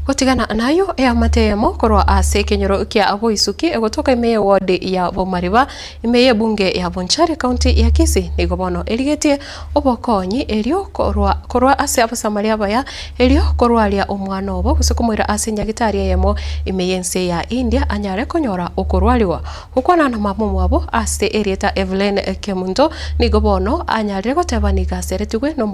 Gutigana nayo ya matemo korwa ase kenyoro kia Aboisuki egotoka imeye ward ya Bomariba imeye bunge ya Bonchari county ya Kisii nigobono erigetie obokonyi elio korwa ase abasamaria baya elio korwalia omwana obo gusekumwira ase nyagitari yemo imeye nse ya India anyare konyora okorwaliwa ukwana na mamumu abo ase erieta Evelyn Kemunto nigobono anyare gotebaniga seretigwe no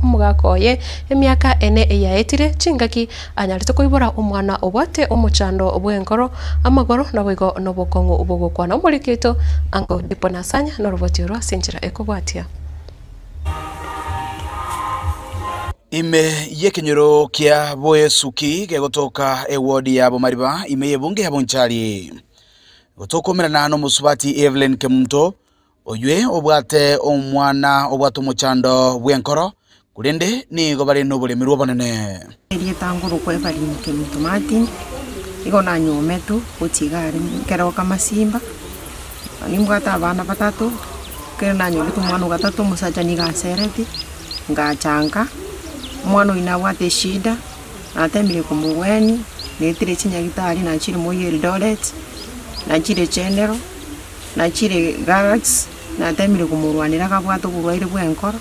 mugakoye emiaka ene yaetire chingaki anyarite kuibura omwana obwate omuchando obwenkoro amagoro nabwigo nobokongo ubogokwana omurikito ango diponasanya norobotiro sinjira ekobwatia ime yekenyoro kia Boesuki gegotoka ewodi ya Bomariba ime yebunge ya Bonchari gotokomerana no musubati Evelyn Kemunto oywe obwate omwana obwato omuchando bwenkoro kurende ni gobare no bulemirwa banene Tanguru kwa Evelyn Kemunto Martin igona nyometu kutigari kero kama simba nimbwata abana batatu kero na nyometu mwana gatatu musaja ni gasereti ngachanga mwana inawate shida atemire kumuweni netire chinyagitari na chiri moye Eldoret na chire Chenero na chire Galax na temire kumurwanira kabwato kurwaire bwenkoro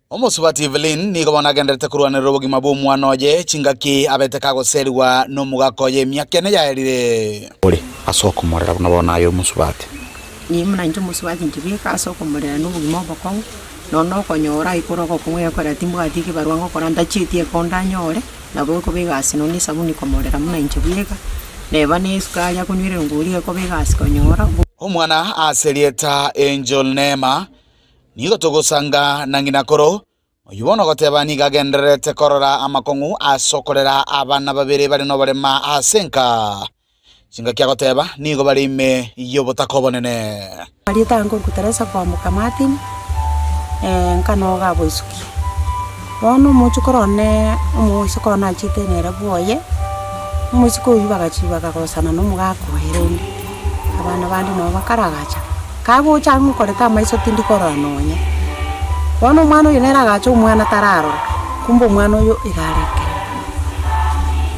Omusubati Evelyn ni gobona genderete kurwanira obogima bwo mwana oye chingaki abete kagoserwa no mugakoye myakene yaerire uri asokomorera nabona yo musubati ni muna nje musubati njibika asokomorera no bogima bwo no konyora ikoroko kumwe yakora timbu atike barwango koranda chitie konda nyore nabo ko begasi no ni sabuni komorera muna njibika neba ni sukari yakunywire nguri ko begasi konyora omwana aserieta Angel Nema nigo togosanga nanginakoro oyubona gotebani gagenderete korora amakongu asokorera abana babere bari no barema asenka singa kya goteba nigo bari ime yobotakobonene ari tango kuteresa kwa mukamati nkano ga Boesuki bono muchukorone umusikorona chitenera boye umusiko yubagachibaga kosana no mugakoherendi abana bandi no bakaragacha kago changu koreta maiso tindi korononye bono mwana yinera gacho umwana tararo kumbo mwana yo igareke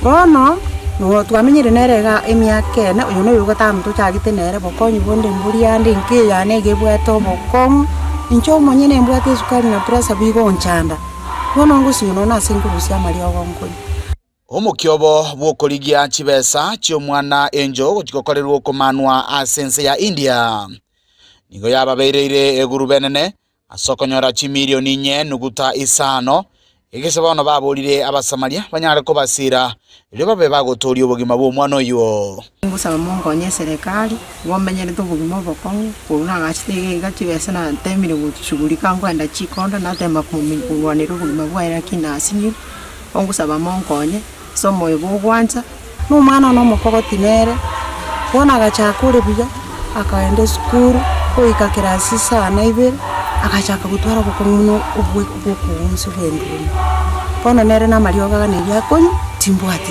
bono no twamenyire nerega emyakene uyu no yugo tamtu chagitenere bokonyi bonde mburi ande nkiya nege bwato bokong incho monyene mbwate sukari na presa bigo nchanda bono ngusi no nasingurusia mali ogonko omukyobo bwokoligia chibesa chyo mwana Enjo gutikokorerwo komanwa asense ya India nigo yababeirire egurubenene asokonyora chimilioni 4 nuguta isano igese bano babolire abasamaria banyare ko basira ile babe bagotori obogima bwo mwana oyo ngusaba mungo nye serikali womenyere to bogima bokongo kuruna gachitege gachibese na temire gutshughulika ngwanda chikonda na tema kumwanira obogima bwaira kinasini ngusaba mungo nye somo ebogwanza no mwana no mukogotinere bona gachakure biya akaende skuru koika kirasi sana ibere akachaka gutwara bukomuno ubwe kuunsu bwenduni bona nere na marioga ne yakoni timbwati